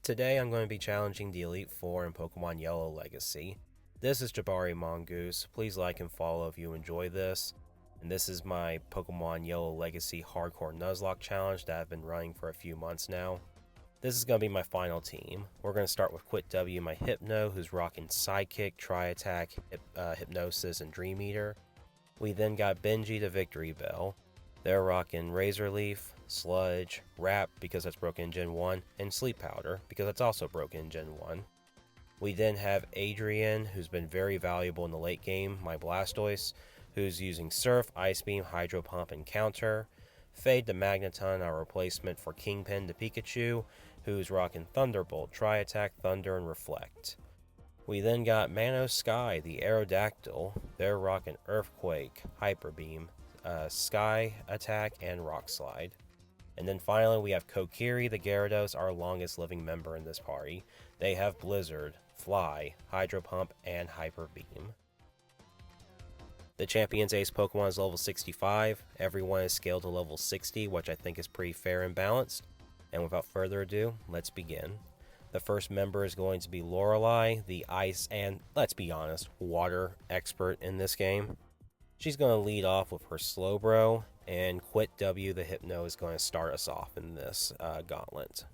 Today I'm going to be challenging the Elite Four in Pokemon Yellow Legacy. This is Jabari Mongoose. Please like and follow if you enjoy this. And this is my Pokemon Yellow Legacy Hardcore Nuzlocke challenge that I've been running for a few months now. This is going to be my final team. We're going to start with Quit W, my Hypno, who's rocking Psychic, Tri-Attack, Hypnosis, and Dream Eater. We then got Benji the Victory Bell. They're rocking Razor Leaf, Sludge, Wrap because that's broken in Gen 1, and Sleep Powder because that's also broken in Gen 1. We then have Adrian, who's been very valuable in the late game, my Blastoise, who's using Surf, Ice Beam, Hydro Pump, and Counter. Fade the Magneton, our replacement for Kingpin the Pikachu, who's rocking Thunderbolt, Tri-Attack, Thunder, and Reflect. We then got Manos Sky, the Aerodactyl. They're rocking Earthquake, Hyper Beam, Sky Attack, and Rock Slide. And then finally we have Kokiri the Gyarados, our longest living member in this party. They have Blizzard, Fly, Hydro Pump, and Hyper Beam. The Champion's Ace Pokemon is level 65. Everyone is scaled to level 60, which I think is pretty fair and balanced. And without further ado, let's begin. The first member is going to be Lorelei, the ice and, let's be honest, water expert in this game. She's going to lead off with her Slowbro, and Quit W, the Hypno, is going to start us off in this gauntlet.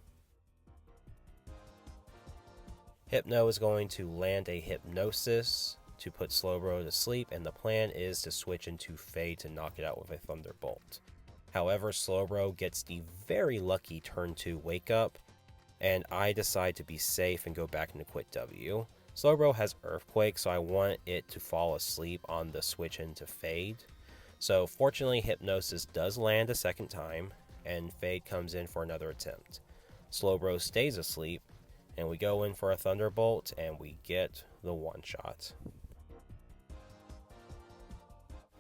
Hypno is going to land a Hypnosis to put Slowbro to sleep, and the plan is to switch into Fade to knock it out with a Thunderbolt. However, Slowbro gets the very lucky turn 2 Wake Up, and I decide to be safe and go back into Quit W. Slowbro has Earthquake, so I want it to fall asleep on the switch into Fade. So fortunately, Hypnosis does land a second time, and Fade comes in for another attempt. Slowbro stays asleep, and we go in for a Thunderbolt, and we get the one-shot.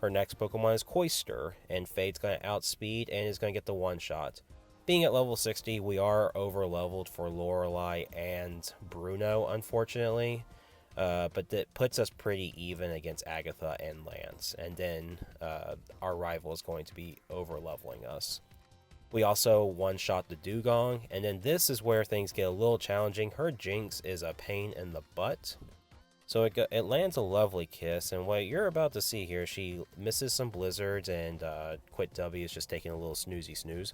Her next Pokemon is Coister, and Fade's going to outspeed and is going to get the one-shot. Being at level 60, we are over-leveled for Lorelei and Bruno, unfortunately. But that puts us pretty even against Agatha and Lance. And then our rival is going to be over-leveling us. We also one-shot the Dugong. And then this is where things get a little challenging. Her Jinx is a pain in the butt. So it lands a lovely kiss. And what you're about to see here, she misses some blizzards. And Quit W is just taking a little snoozy snooze.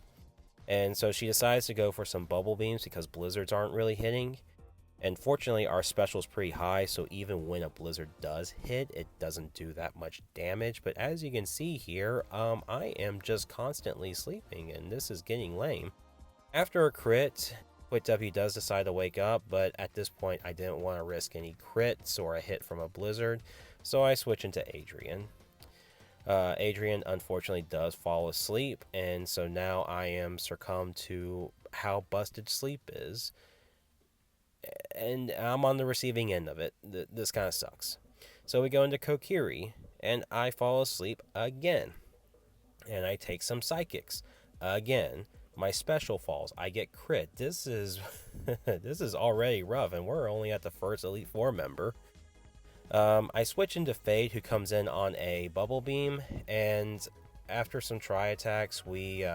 And so she decides to go for some bubble beams because blizzards aren't really hitting. And fortunately our special is pretty high, so even when a blizzard does hit, it doesn't do that much damage. But as you can see here, I am just constantly sleeping, and this is getting lame. After a crit, Quit W does decide to wake up, but at this point I didn't want to risk any crits or a hit from a blizzard, so I switch into Adrian. Adrian unfortunately does fall asleep, and so now I am succumbed to how busted sleep is. And I'm on the receiving end of it. This kind of sucks. So we go into Kokiri, and I fall asleep again. And I take some Psychics. Again. My special falls. I get crit. This is this is already rough, and we're only at the first Elite Four member. I switch into Fade, who comes in on a Bubble Beam, and after some Tri-Attacks, we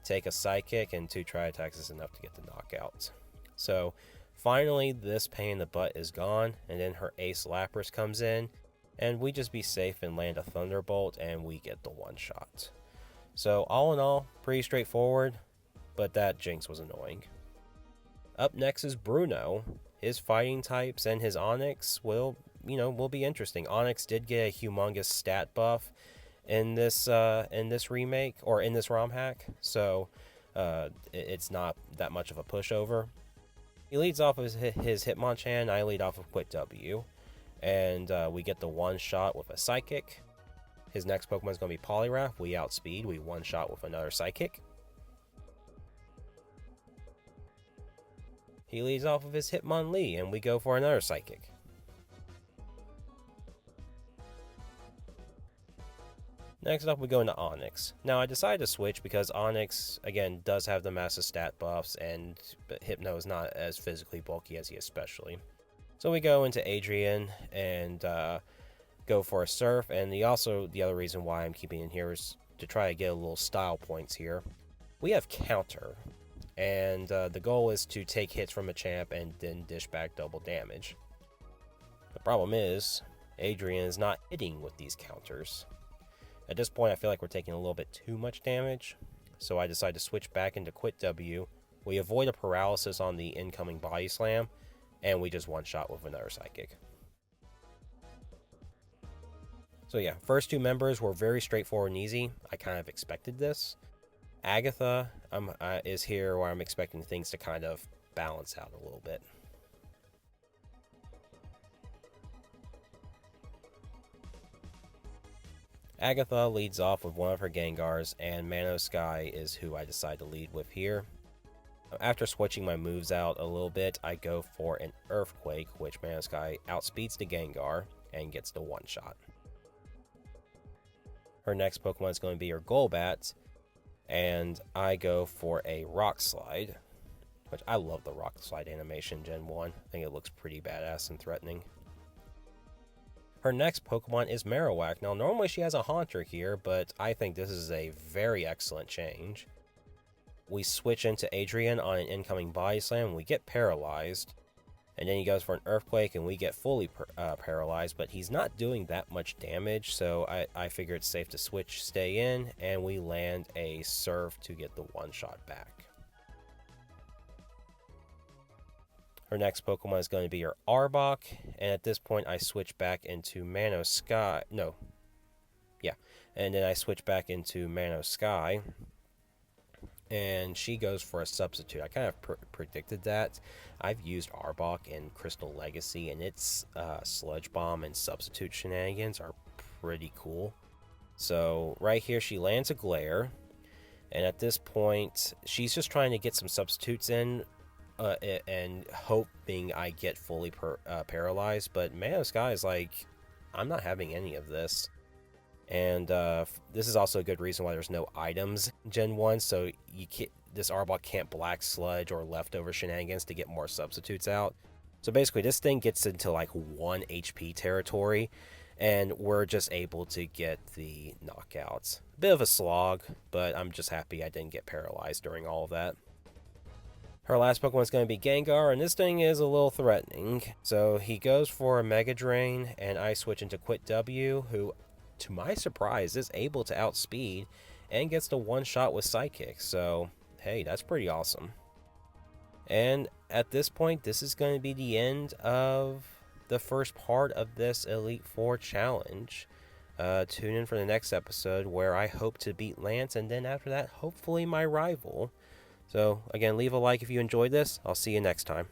take a Psychic, and 2 Tri-Attacks is enough to get the knockout. So finally, this pain in the butt is gone, and then her Ace Lapras comes in, and we just be safe and land a Thunderbolt, and we get the one-shot. So all in all, pretty straightforward, but that Jinx was annoying. Up next is Bruno. His fighting types and his Onix will be interesting. Onix did get a humongous stat buff in this remake, or in this ROM hack, so it's not that much of a pushover. He leads off with his Hitmonchan, I lead off with Quit W, and we get the one-shot with a Psychic. His next Pokemon is going to be Poliwrath. We outspeed, we one-shot with another Psychic. He leads off with his Hitmonlee, and we go for another Psychic. Next up, we go into Onix. Now, I decided to switch because Onix, again, does have the massive stat buffs, but Hypno is not as physically bulky as he is specially. So we go into Adrian and go for a Surf, and the other reason why I'm keeping it here is to try to get a little style points here. We have Counter. And the goal is to take hits from a champ and then dish back double damage. The problem is, Adrian is not hitting with these counters. At this point, I feel like we're taking a little bit too much damage, so I decide to switch back into Quit W. We avoid a paralysis on the incoming body slam, and we just one-shot with another psychic. So yeah, first two members were very straightforward and easy. I kind of expected this. Agatha is here where I'm expecting things to kind of balance out a little bit. Agatha leads off with one of her Gengars, and Mano Sky is who I decide to lead with here. After switching my moves out a little bit, I go for an Earthquake, which Mano Sky outspeeds the Gengar and gets the one-shot. Her next Pokemon is going to be her Golbat, and I go for a Rock Slide, which I love the Rock Slide animation Gen 1. I think it looks pretty badass and threatening. Her next Pokemon is Marowak. Now, normally she has a Haunter here, but I think this is a very excellent change. We switch into Adrian on an incoming Body Slam, we get paralyzed, and then he goes for an Earthquake and we get fully paralyzed, but he's not doing that much damage, so I figure it's safe to switch, stay in, and we land a Surf to get the one-shot back. Her next Pokemon is going to be her Arbok, and at this point I switch back into Mano Sky. And then I switch back into Mano Sky, and she goes for a substitute. I kind of predicted that. I've used Arbok in Crystal Legacy, and its Sludge Bomb and substitute shenanigans are pretty cool. So right here she lands a Glare, and at this point she's just trying to get some substitutes in, and hoping I get fully paralyzed, but Mano Sky is like, I'm not having any of this. And this is also a good reason why there's no items Gen 1, so this Arbok can't Black Sludge or Leftover shenanigans to get more substitutes out. So basically this thing gets into like 1 HP territory, and we're just able to get the knockouts. A bit of a slog, but I'm just happy I didn't get paralyzed during all of that. Her last Pokemon is going to be Gengar, and this thing is a little threatening. So he goes for a Mega Drain, and I switch into Quit W, who, to my surprise, is able to outspeed and gets the one-shot with Psychic. So, hey, that's pretty awesome. And at this point, this is going to be the end of the first part of this Elite Four challenge. Tune in for the next episode where I hope to beat Lance, and then after that, hopefully my rival. So, again, leave a like if you enjoyed this. I'll see you next time.